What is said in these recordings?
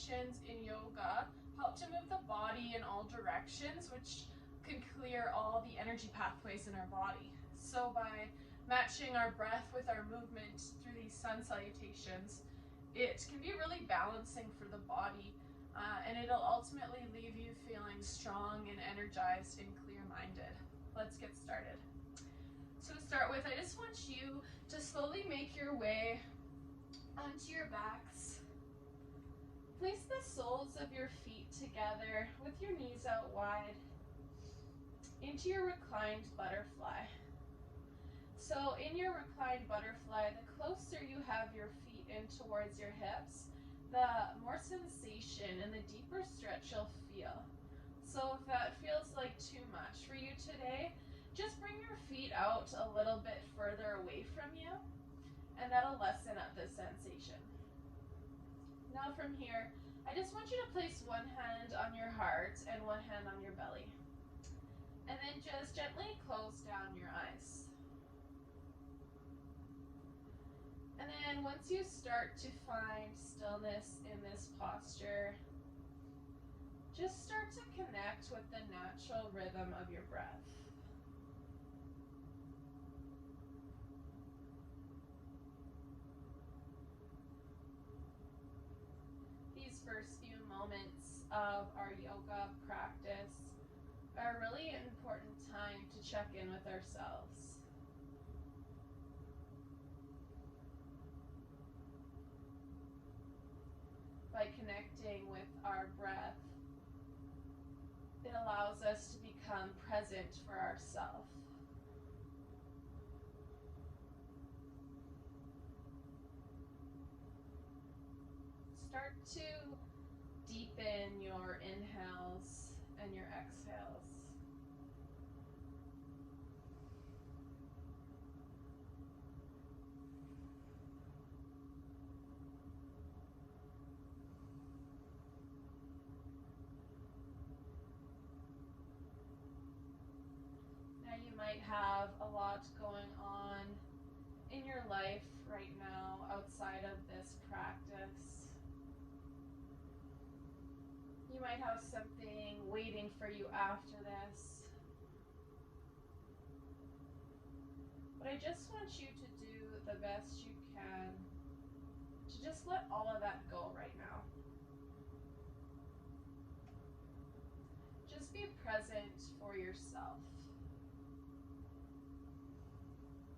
motions in yoga help to move the body in all directions, which can clear all the energy pathways in our body. So by matching our breath with our movement through these sun salutations, it can be really balancing for the body, and it'll ultimately leave you feeling strong and energized and clear-minded. Let's get started. So to start with, I just want you to slowly make your way onto your backs. Place the soles of your feet together with your knees out wide into your reclined butterfly. So in your reclined butterfly, the closer you have your feet in towards your hips, the more sensation and the deeper stretch you'll feel. So if that feels like too much for you today, just bring your feet out a little bit further away from you, and that'll lessen up the sensation. Now from here, I just want you to place one hand on your heart and one hand on your belly. And then just gently close down your eyes. And then once you start to find stillness in this posture, just start to connect with the natural rhythm of your breath. These first few moments of our yoga practice are really an important time to check in with ourselves. By connecting with our breath, it allows us to become present for ourselves. Start to deepen your inhales and your exhales. Now you might have a lot going on in your life right now outside of this practice. You might have something waiting for you after this. But I just want you to do the best you can to just let all of that go right now. Just be present for yourself.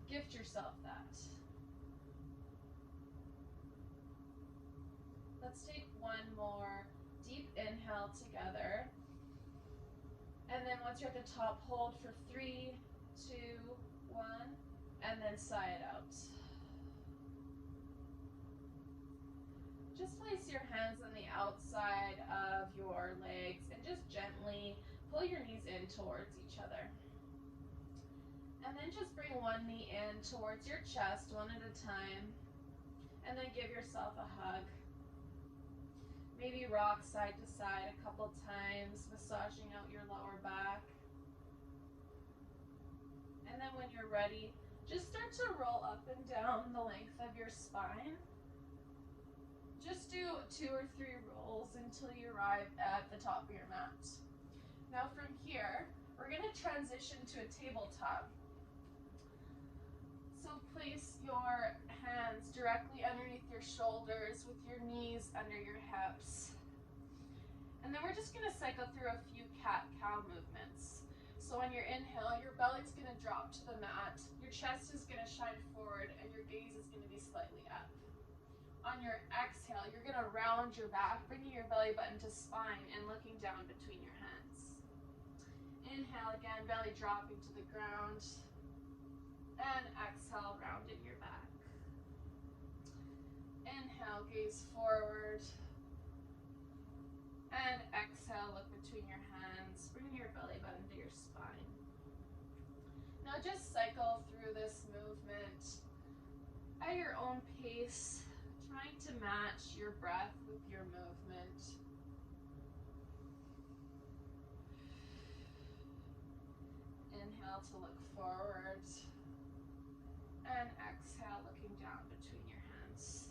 Gift yourself that. Let's take one more deep inhale together. And then once you're at the top, hold for 3, 2, 1, and then sigh it out. Just place your hands on the outside of your legs and just gently pull your knees in towards each other. And then just bring one knee in towards your chest one at a time, and then give yourself a hug. Maybe rock side to side a couple times, massaging out your lower back. And then when you're ready, just start to roll up and down the length of your spine. Just do 2 or 3 rolls until you arrive at the top of your mat. Now from here, we're going to transition to a tabletop. So place your hands directly underneath your shoulders with your knees under your hips. And then we're just going to cycle through a few cat-cow movements. So on your inhale, your belly's going to drop to the mat, your chest is going to shine forward, and your gaze is going to be slightly up. On your exhale, you're going to round your back, bringing your belly button to spine and looking down between your hands. Inhale again, belly dropping to the ground. And exhale, rounding your back. Inhale, gaze forward. And exhale, look between your hands, bringing your belly button to your spine. Now just cycle through this movement at your own pace, trying to match your breath with your movement. Inhale to look forward. And exhale, looking down between your hands.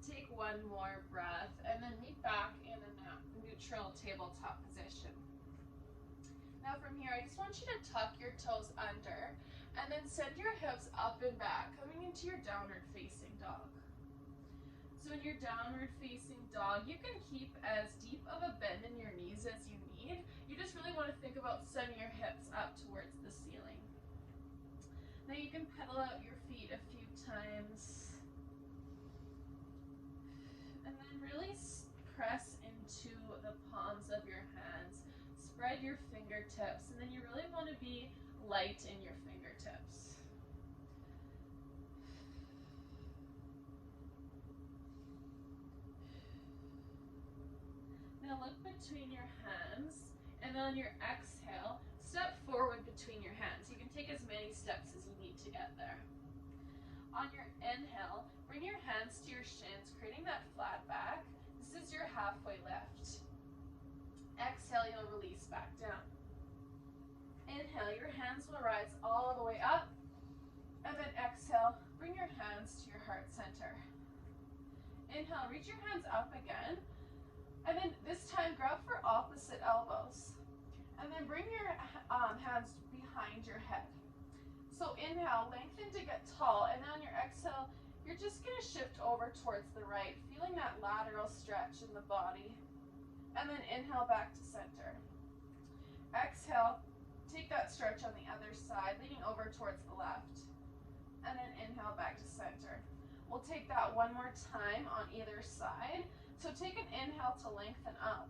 Take one more breath, and then meet back in a neutral tabletop position. Now from here, I just want you to tuck your toes under, and then send your hips up and back, coming into your downward facing dog. So in your downward facing dog, you can keep as deep of a bend in your knees as you need. You just really want to think about sending your hips up towards the ceiling. Now you can pedal out your feet a few times. And then really press into the palms of your hands. Spread your fingertips, and then you really want to be light in your fingertips. Now look between your hands, and on your exhale, step forward between your hands. You can take as many steps as you need to get there. On your inhale, bring your hands to your shins, creating that flat back. This is your halfway lift. Exhale, you'll release back down. Inhale, your hands will rise all the way up. And then exhale, bring your hands to your heart center. Inhale, reach your hands up again. And then this time, grab for opposite elbows. And then bring your hands behind your head. So inhale, lengthen to get tall. And then on your exhale, you're just going to shift over towards the right, feeling that lateral stretch in the body. And then inhale back to center. Exhale, take that stretch on the other side, leaning over towards the left. And then inhale back to center. We'll take that one more time on either side. So take an inhale to lengthen up.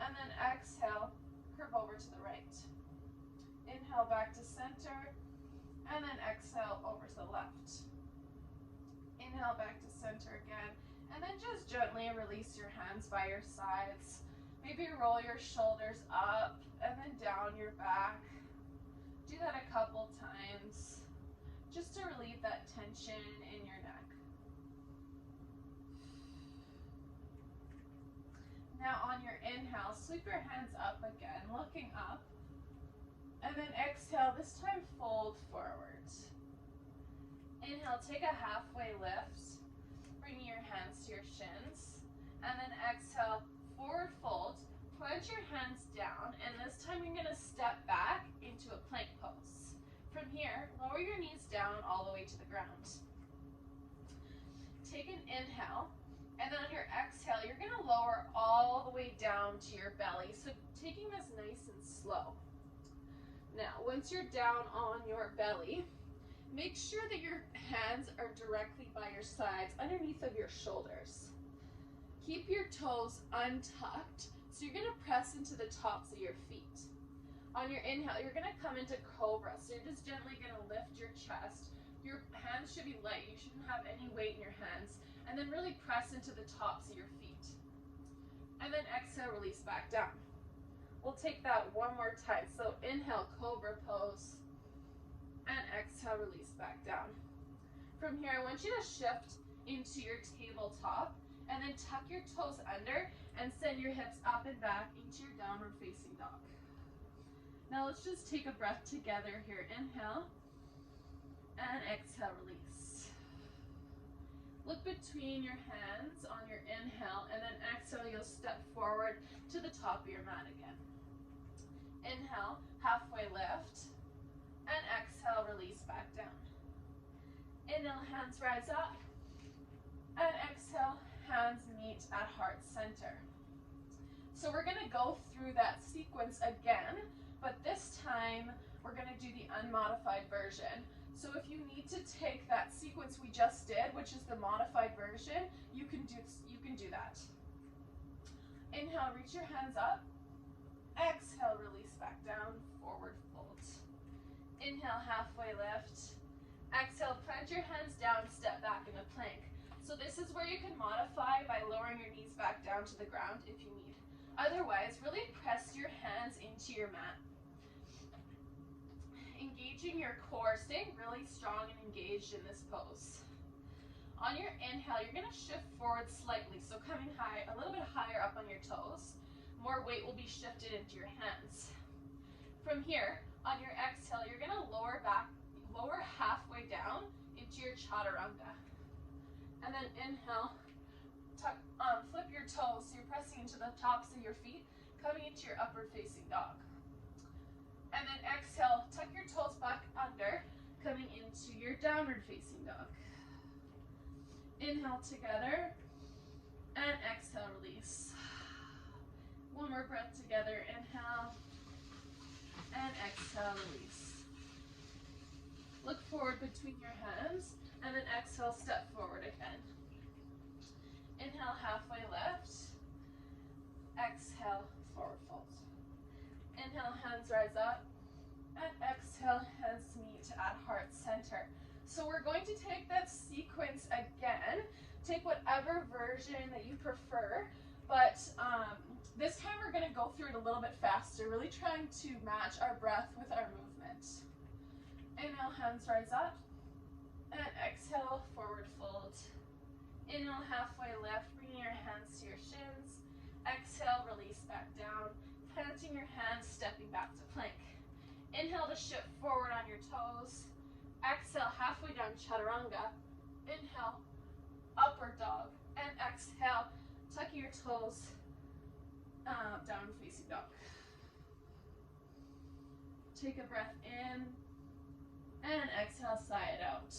And then exhale, curve over to the right. Inhale back to center. And then exhale over to the left. Inhale back to center again. And then just gently release your hands by your sides. Maybe roll your shoulders up and then down your back. Do that a couple times just to relieve that tension in your neck. Now on your inhale, sweep your hands up again, looking up. And then exhale, this time fold forward. Inhale, take a halfway lift, bringing your hands to your shins. And then exhale, forward fold, plant your hands down, and this time you're gonna step back into a plank pose. From here, lower your knees down all the way to the ground. Take an inhale, and then on your exhale, you're gonna lower all the way down to your belly. So taking this nice and slow. Now, once you're down on your belly, make sure that your hands are directly by your sides, underneath of your shoulders. Keep your toes untucked, so you're gonna press into the tops of your feet. On your inhale, you're gonna come into cobra, so you're just gently gonna lift your chest. Your hands should be light, you shouldn't have any weight in your hands. And then really press into the tops of your feet. And then exhale, release back down. We'll take that one more time. So inhale, cobra pose. And exhale, release back down. From here, I want you to shift into your tabletop. And then tuck your toes under and send your hips up and back into your downward facing dog. Now let's just take a breath together here. Inhale. And exhale, release. Look between your hands on your inhale, and then exhale, you'll step forward to the top of your mat again. Inhale, halfway lift, and exhale, release back down. Inhale, hands rise up, and exhale, hands meet at heart center. So we're gonna go through that sequence again, but this time we're gonna do the unmodified version. So if you need to take that sequence we just did, which is the modified version, you can do that. Inhale, reach your hands up. Exhale, release back down, forward fold. Inhale, halfway lift. Exhale, plant your hands down, step back in a plank. So this is where you can modify by lowering your knees back down to the ground if you need. Otherwise, really press your hands into your mat. Engaging your core, staying really strong and engaged in this pose. On your inhale, you're gonna shift forward slightly, so coming high, a little bit higher up on your toes. More weight will be shifted into your hands. From here, on your exhale, you're gonna lower halfway down into your chaturanga. And then inhale, Flip your toes so you're pressing into the tops of your feet, coming into your upward facing dog. And then exhale, tuck your toes back under, coming into your downward facing dog. Inhale together, and exhale, release. One more breath together, inhale, and exhale, release. Look forward between your hands, and then exhale, step forward again. Inhale, halfway lift. Exhale, forward fold. Inhale, hands rise up. And exhale, hands meet at heart center. So we're going to take that sequence again. Take whatever version that you prefer, but this time we're going to go through it a little bit faster, really trying to match our breath with our movement. Inhale, hands rise up. And exhale, forward fold. Inhale, halfway lift, bringing your hands to your shins. Exhale, release back down. Planting your hands, stepping back to plank. Inhale to shift forward on your toes. Exhale, halfway down, chaturanga. Inhale, upward dog. And exhale, tucking your toes, down facing dog. Take a breath in. And exhale, sigh it out.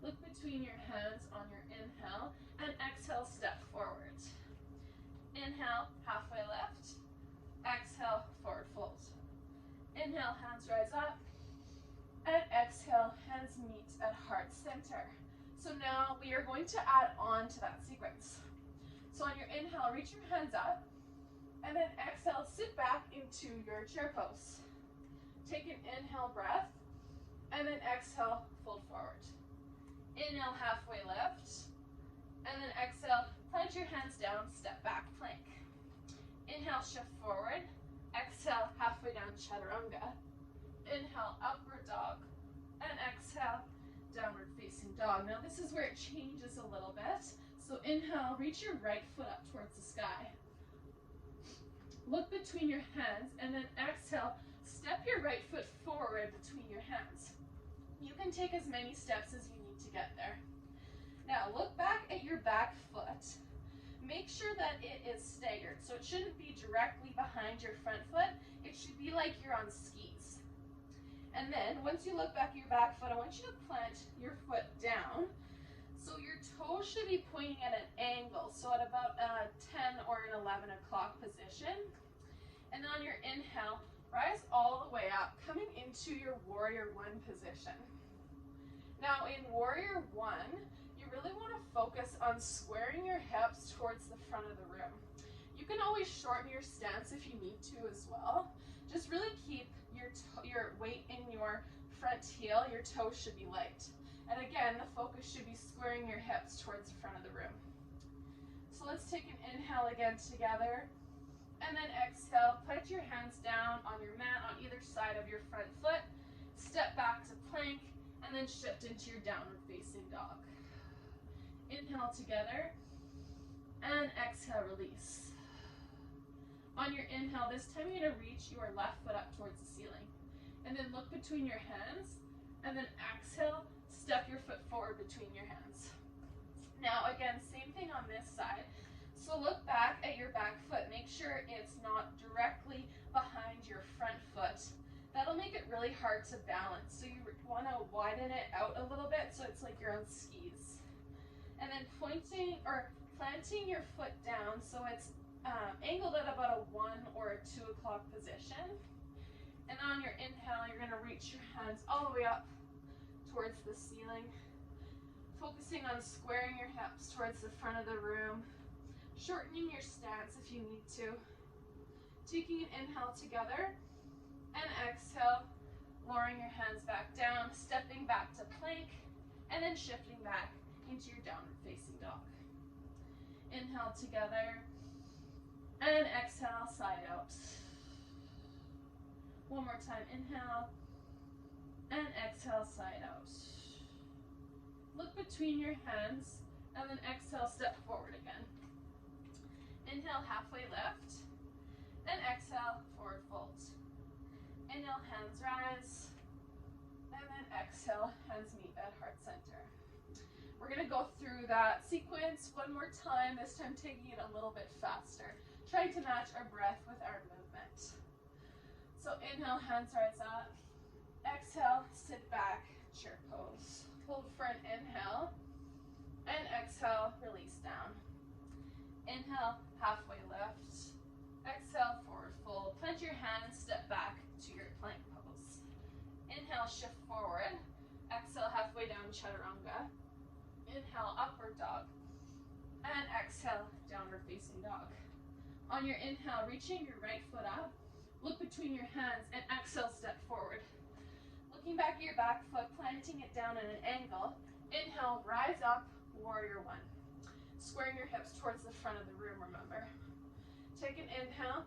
Look between your hands on your inhale, and exhale, step forward. Inhale, halfway lift. Exhale, forward fold. Inhale, hands rise up. And exhale, hands meet at heart center. So now we are going to add on to that sequence. So on your inhale, reach your hands up. And then exhale, sit back into your chair pose. Take an inhale breath. And then exhale, fold forward. Inhale, halfway lift. And then exhale, plant your hands down, step back, plank. Inhale, shift forward. Exhale, halfway down, chaturanga. Inhale, upward dog. And exhale, downward facing dog. Now this is where it changes a little bit. So inhale, reach your right foot up towards the sky. Look between your hands, and then exhale, step your right foot forward between your hands. You can take as many steps as you need to get there. Now look back at your back foot. Make sure that it is staggered. So it shouldn't be directly behind your front foot. It should be like you're on skis. And then once you look back at your back foot, I want you to plant your foot down. So your toes should be pointing at an angle. So at about a 10 or an 11 o'clock position. And on your inhale, rise all the way up, coming into your warrior one position. Now in warrior one, you really want to focus on squaring your hips towards the front of the room. You can always shorten your stance if you need to as well. Just really keep your weight in your front heel. Your toes should be light. And again, the focus should be squaring your hips towards the front of the room. So let's take an inhale again together. And then exhale, plant your hands down on your mat on either side of your front foot. Step back to plank, and then shift into your downward facing dog. Inhale together, and exhale, release. On your inhale, this time you're gonna reach your left foot up towards the ceiling. And then look between your hands, and then exhale, step your foot forward between your hands. Now again, same thing on this side. So look back at your back foot. Make sure it's not directly behind your front foot. That'll make it really hard to balance. So you want to widen it out a little bit so it's like you're on skis. And then planting your foot down so it's angled at about a 1 or a 2 o'clock position. And on your inhale, you're going to reach your hands all the way up towards the ceiling. Focusing on squaring your hips towards the front of the room. Shortening your stance if you need to. Taking an inhale together and exhale, lowering your hands back down, stepping back to plank, and then shifting back into your downward facing dog. Inhale together and exhale, side out. One more time, inhale and exhale, side out. Look between your hands and then exhale, step forward again. Inhale, halfway lift, and exhale, forward fold. Inhale, hands rise, and then exhale, hands meet at heart center. We're gonna go through that sequence one more time, this time taking it a little bit faster, trying to match our breath with our movement. So inhale, hands rise up. Exhale, sit back, chair pose. Hold for an inhale, and exhale, release down. Inhale, halfway lift. Exhale, forward fold. Plant your hands, step back to your plank pose. Inhale, shift forward. Exhale, halfway down, chaturanga. Inhale, upward dog. And exhale, downward facing dog. On your inhale, reaching your right foot up. Look between your hands and exhale, step forward. Looking back at your back foot, planting it down at an angle. Inhale, rise up, warrior one. Squaring your hips towards the front of the room, remember. Take an inhale,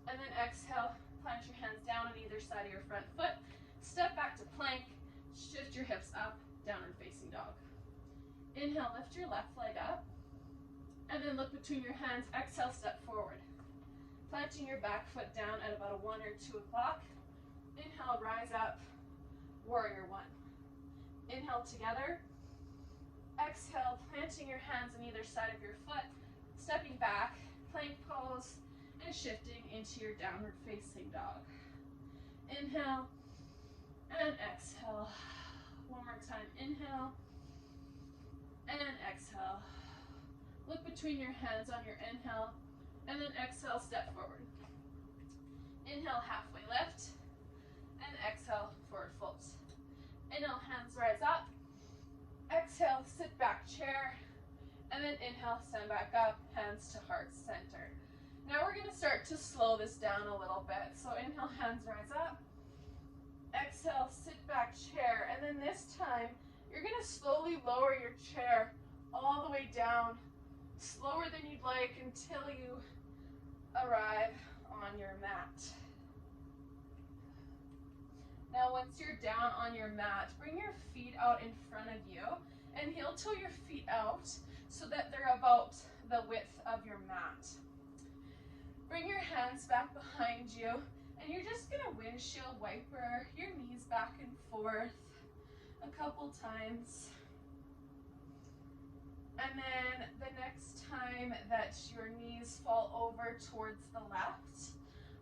and then exhale, plant your hands down on either side of your front foot. Step back to plank, shift your hips up, downward facing dog. Inhale, lift your left leg up, and then look between your hands. Exhale, step forward. Planting your back foot down at about a 1 or 2 o'clock. Inhale, rise up, warrior one. Inhale together. Exhale, planting your hands on either side of your foot, stepping back, plank pose, and shifting into your downward facing dog. Inhale, and exhale. One more time, inhale, and exhale. Look between your hands on your inhale, and then exhale, step forward. Inhale, halfway lift, and exhale, forward fold. Inhale, hands rise up. Exhale, sit back chair, and then inhale, stand back up, hands to heart center. Now we're going to start to slow this down a little bit. So inhale, hands rise up. Exhale, sit back chair, and then this time you're going to slowly lower your chair all the way down, slower than you'd like, until you arrive on your mat. Now once you're down on your mat, bring your feet out in front of you and heel toe your feet out so that they're about the width of your mat. Bring your hands back behind you, and you're just going to windshield wiper your knees back and forth a couple times. And then the next time that your knees fall over towards the left,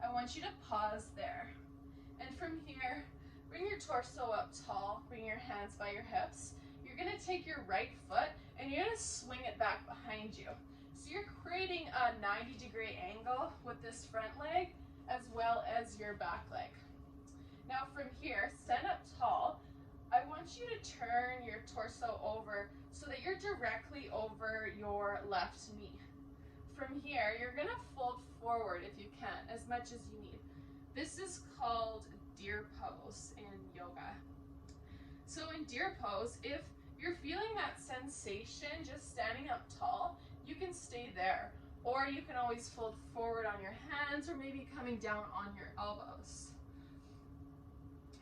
I want you to pause there. And from here, bring your torso up tall, bring your hands by your hips. You're going to take your right foot and you're going to swing it back behind you. So you're creating a 90-degree angle with this front leg as well as your back leg. Now from here, stand up tall. I want you to turn your torso over so that you're directly over your left knee. From here, you're going to fold forward if you can, as much as you need. This is called deer pose in yoga. So in deer pose, if you're feeling that sensation just standing up tall, you can stay there. Or you can always fold forward on your hands or maybe coming down on your elbows.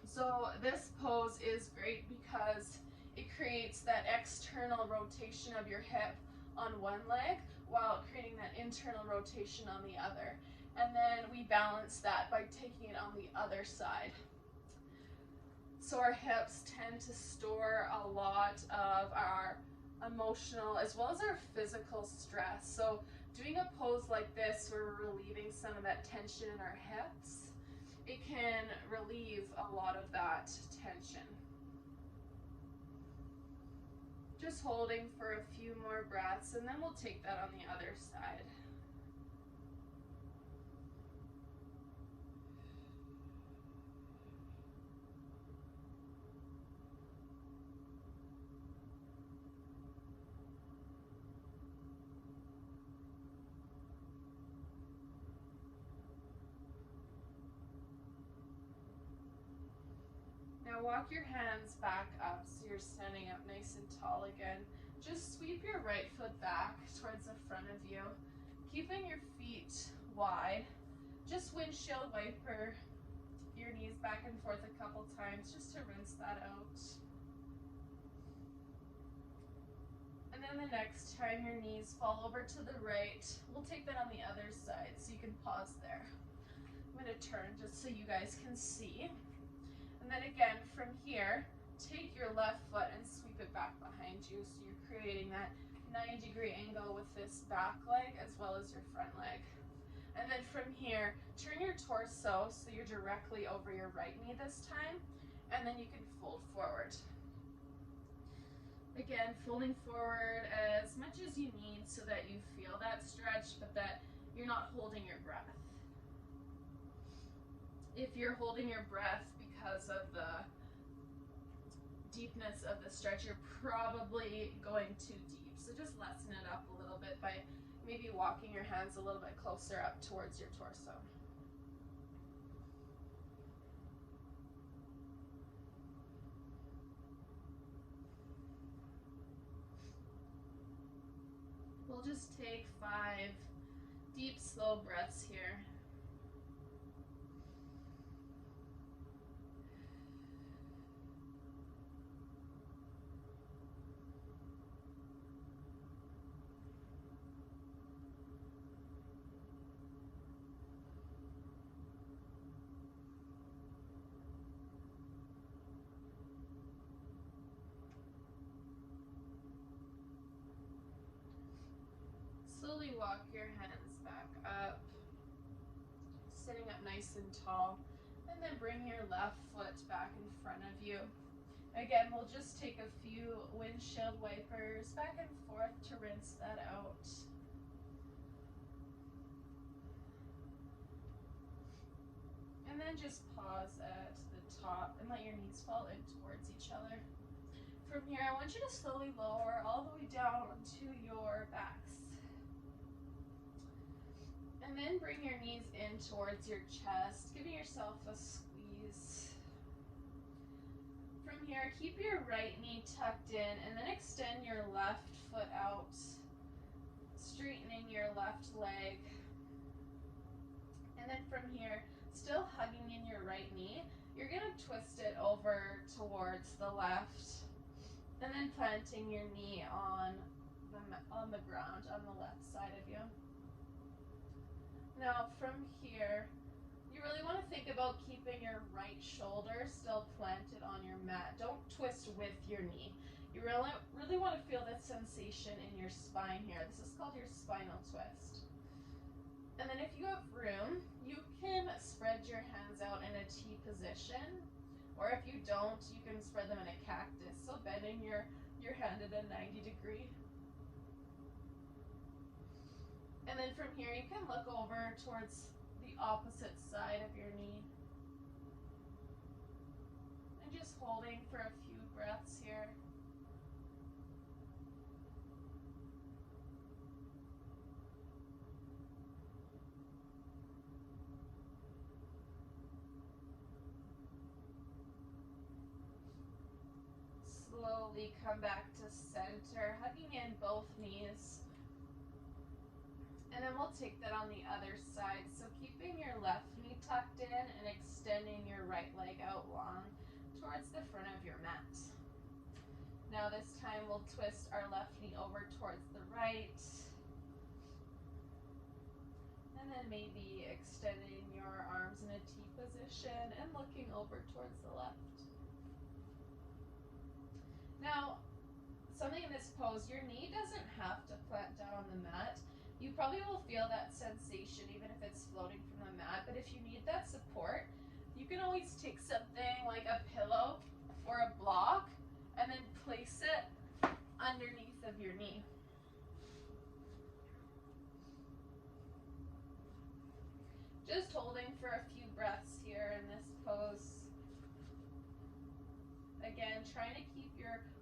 So this pose is great because it creates that external rotation of your hip on one leg while creating that internal rotation on the other. And then we balance that by taking it on the other side. So our hips tend to store a lot of our emotional as well as our physical stress. So doing a pose like this where we're relieving some of that tension in our hips, it can relieve a lot of that tension. Just holding for a few more breaths, and then we'll take that on the other side. Now walk your hands back up so you're standing up nice and tall again. Just sweep your right foot back towards the front of you, keeping your feet wide. Just windshield wiper your knees back and forth a couple times just to rinse that out. And then the next time your knees fall over to the right, we'll take that on the other side so you can pause there. I'm going to turn just so you guys can see. And then again, from here, take your left foot and sweep it back behind you, so you're creating that 90-degree angle with this back leg as well as your front leg. And then from here, turn your torso so you're directly over your right knee this time, and then you can fold forward. Again, folding forward as much as you need so that you feel that stretch, but that you're not holding your breath. If you're holding your breath because of the deepness of the stretch, you're probably going too deep. So just lessen it up a little bit by maybe walking your hands a little bit closer up towards your torso. We'll just take 5 deep, slow breaths here. Slowly walk your hands back up, sitting up nice and tall, and then bring your left foot back in front of you. Again, we'll just take a few windshield wipers back and forth to rinse that out. And then just pause at the top and let your knees fall in towards each other. From here, I want you to slowly lower all the way down onto your backs. And then bring your knees in towards your chest, giving yourself a squeeze. From here, keep your right knee tucked in and then extend your left foot out, straightening your left leg. And then from here, still hugging in your right knee, you're gonna twist it over towards the left and then planting your knee on the ground on the left side of you. Now from here, you really want to think about keeping your right shoulder still planted on your mat. Don't twist with your knee. You really want to feel that sensation in your spine here. This is called your spinal twist. And then if you have room, you can spread your hands out in a T position, or if you don't, you can spread them in a cactus. So bending your hand at a 90-degree. And then from here, you can look over towards the opposite side of your knee. And just holding for a few breaths here. Slowly come back to center, hugging in both knees. And then we'll take that on the other side. So keeping your left knee tucked in and extending your right leg out long towards the front of your mat. Now this time we'll twist our left knee over towards the right. And then maybe extending your arms in a T position and looking over towards the left. Now, something in this pose, your knee doesn't have to plant down on the mat. You probably will feel that sensation even if it's floating from the mat, but if you need that support, you can always take something like a pillow or a block and then place it underneath of your knee. Just holding for a few breaths here in this pose. Again, trying to keep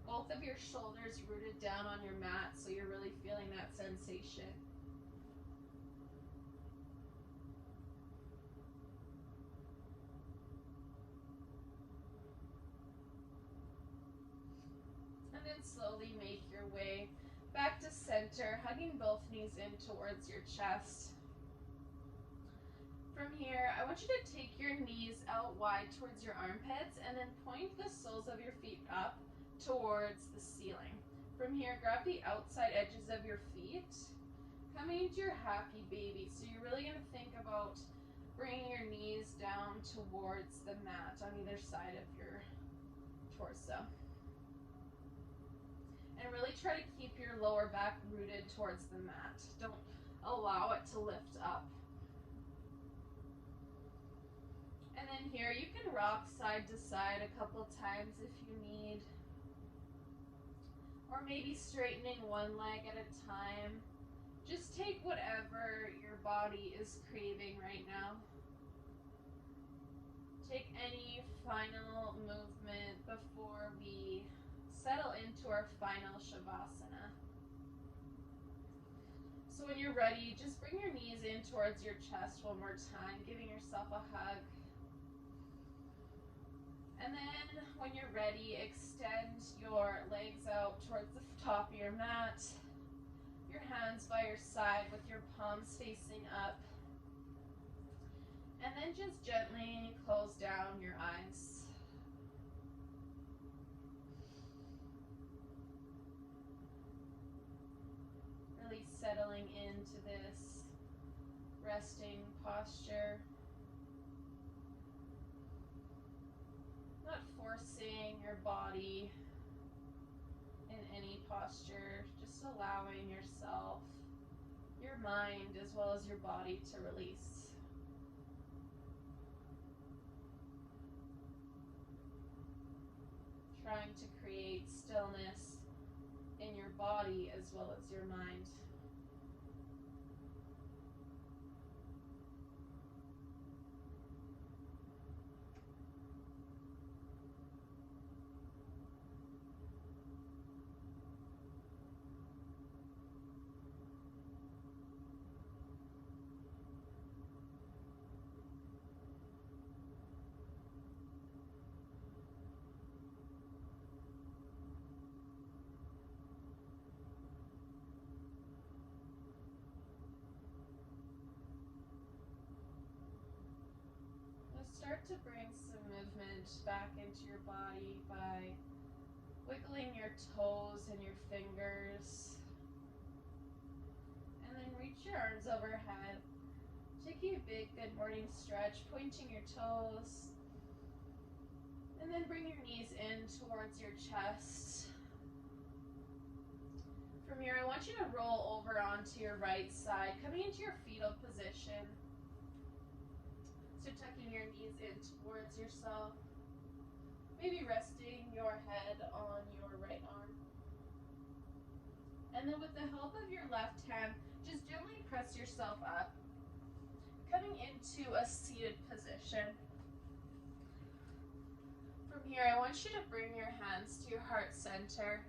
both of your shoulders rooted down on your mat so you're really feeling that sensation. And then slowly make your way back to center, hugging both knees in towards your chest. From here, I want you to take your knees out wide towards your armpits and then point the soles of your feet up towards the ceiling. From here, grab the outside edges of your feet, coming into your happy baby. So you're really going to think about bringing your knees down towards the mat on either side of your torso. And really try to keep your lower back rooted towards the mat. Don't allow it to lift up. And then here you can rock side to side a couple times if you need. Or maybe straightening one leg at a time. Just take whatever your body is craving right now. Take any final movement before we settle into our final Shavasana. So when you're ready, just bring your knees in towards your chest one more time, giving yourself a hug. And then when you're ready, extend your legs out towards the top of your mat. Your hands by your side with your palms facing up. And then just gently close down your eyes. Really settling into this resting posture. Not forcing your body in any posture, just allowing yourself, your mind, as well as your body to release. Trying to create stillness in your body as well as your mind. Start to bring some movement back into your body by wiggling your toes and your fingers. And then reach your arms overhead. Taking a big good morning stretch, pointing your toes. And then bring your knees in towards your chest. From here, I want you to roll over onto your right side, coming into your fetal position. So tucking your knees in towards yourself, maybe resting your head on your right arm. And then with the help of your left hand, just gently press yourself up, coming into a seated position. From here, I want you to bring your hands to your heart center,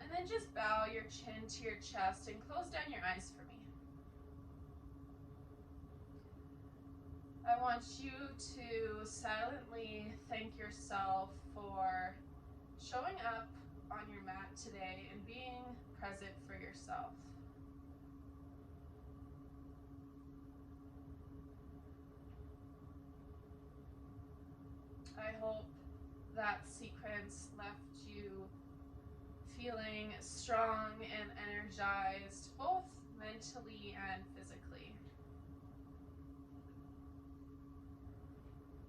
and then just bow your chin to your chest and close down your eyes for me. I want you to silently thank yourself for showing up on your mat today and being present for yourself. I hope that sequence left you feeling strong and energized, both mentally and physically.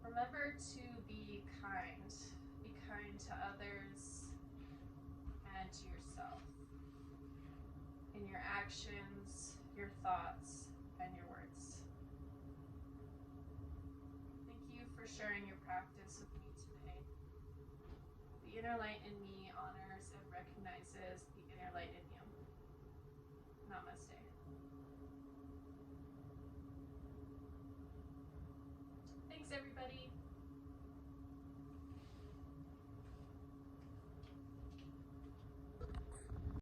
Remember to be kind to others and to yourself in your actions, your thoughts, and your words. Thank you for sharing your practice with me today. The inner light in me honors and recognizes